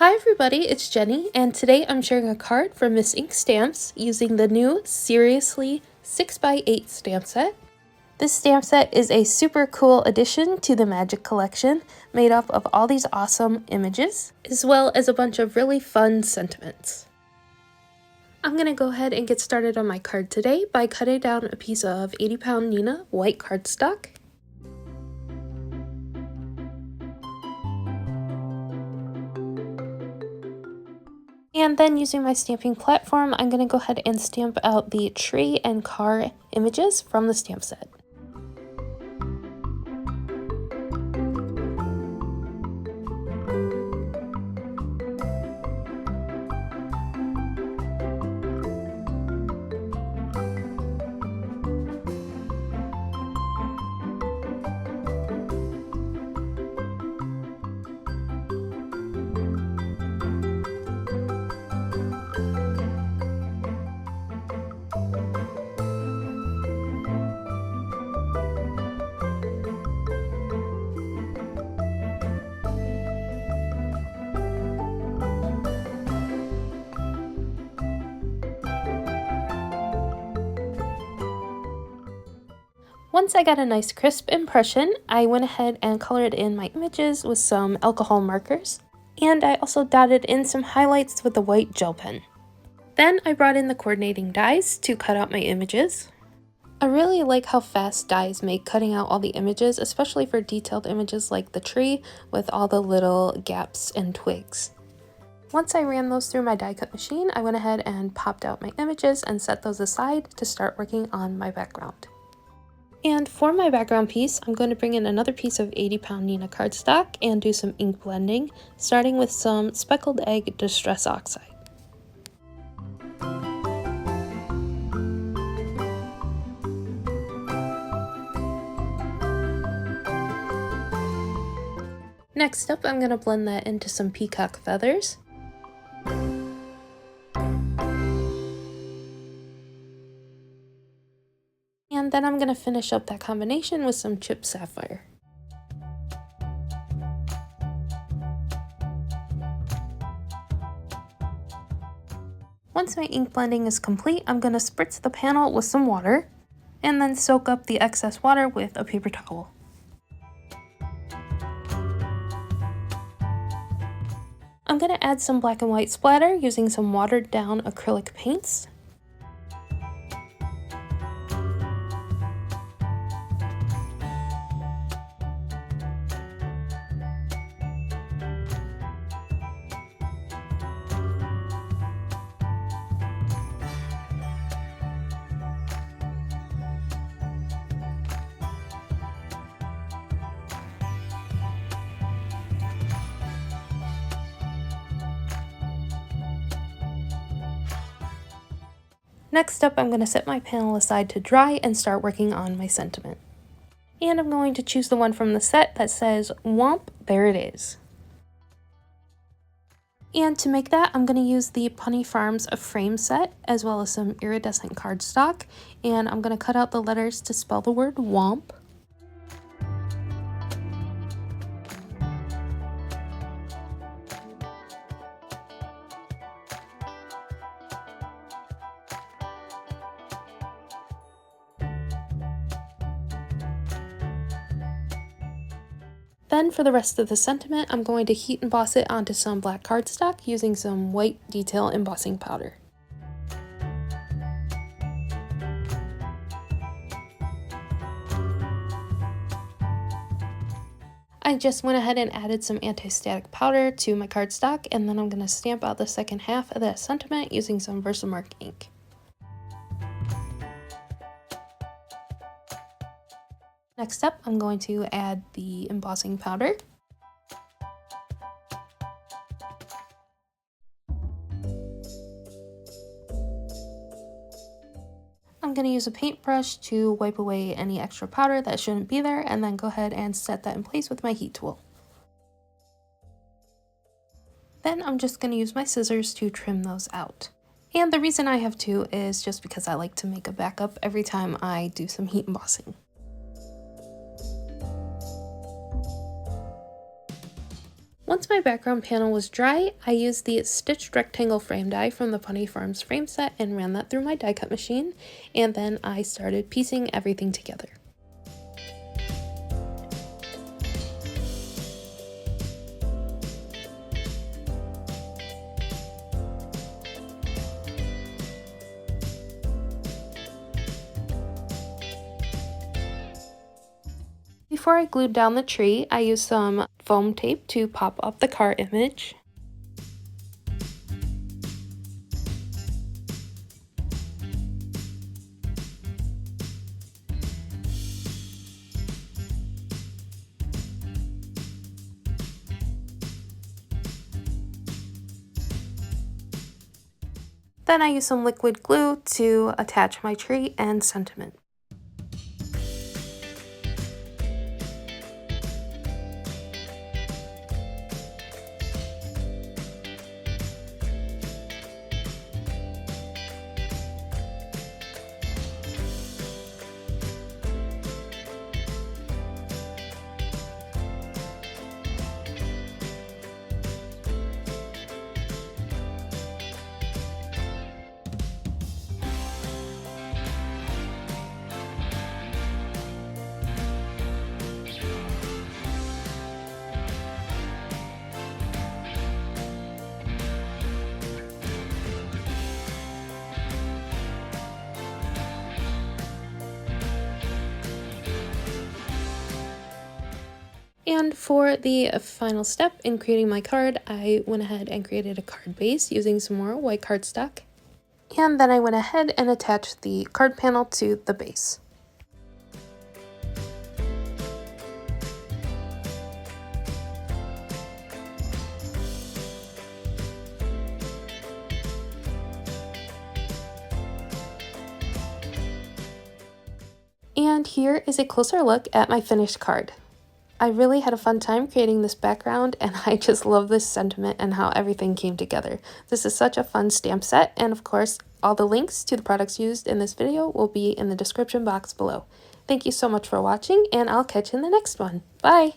Hi everybody, it's Jenny, and today I'm sharing a card from Miss Ink Stamps using the new Siriusly 6x8 stamp set. This stamp set is a super cool addition to the Magic collection, made up of all these awesome images, as well as a bunch of really fun sentiments. I'm going to go ahead and get started on my card today by cutting down a piece of 80-pound Neenah white cardstock. And then using my stamping platform, I'm going to go ahead and stamp out the tree and car images from the stamp set. Once I got a nice crisp impression, I went ahead and colored in my images with some alcohol markers, and I also dotted in some highlights with a white gel pen. Then I brought in the coordinating dies to cut out my images. I really like how fast dies make cutting out all the images, especially for detailed images like the tree with all the little gaps and twigs. Once I ran those through my die cut machine, I went ahead and popped out my images and set those aside to start working on my background. And for my background piece, I'm going to bring in another piece of 80-pound Neenah cardstock and do some ink blending, starting with some Speckled Egg Distress Oxide. Next up, I'm going to blend that into some peacock feathers. And then I'm going to finish up that combination with some chipped sapphire. Once my ink blending is complete, I'm going to spritz the panel with some water and then soak up the excess water with a paper towel. I'm going to add some black and white splatter using some watered down acrylic paints. Next up, I'm going to set my panel aside to dry and start working on my sentiment. And I'm going to choose the one from the set that says, "Womp, there it is." And to make that, I'm going to use the Punny Farms frame set, as well as some iridescent cardstock, and I'm going to cut out the letters to spell the word "womp." Then for the rest of the sentiment, I'm going to heat emboss it onto some black cardstock using some white detail embossing powder. I just went ahead and added some anti-static powder to my cardstock, and then I'm going to stamp out the second half of that sentiment using some Versamark ink. Next up, I'm going to add the embossing powder. I'm going to use a paintbrush to wipe away any extra powder that shouldn't be there, and then go ahead and set that in place with my heat tool. Then I'm just going to use my scissors to trim those out. And the reason I have two is just because I like to make a backup every time I do some heat embossing. Once my background panel was dry, I used the stitched rectangle frame die from the Punny Farms frame set and ran that through my die cut machine, and then I started piecing everything together. Before I glued down the tree, I used some foam tape to pop up the car image. Then I used some liquid glue to attach my tree and sentiment. And for the final step in creating my card, I went ahead and created a card base using some more white cardstock. And then I went ahead and attached the card panel to the base. And here is a closer look at my finished card. I really had a fun time creating this background, and I just love this sentiment and how everything came together. This is such a fun stamp set, and of course, all the links to the products used in this video will be in the description box below. Thank you so much for watching, and I'll catch you in the next one. Bye!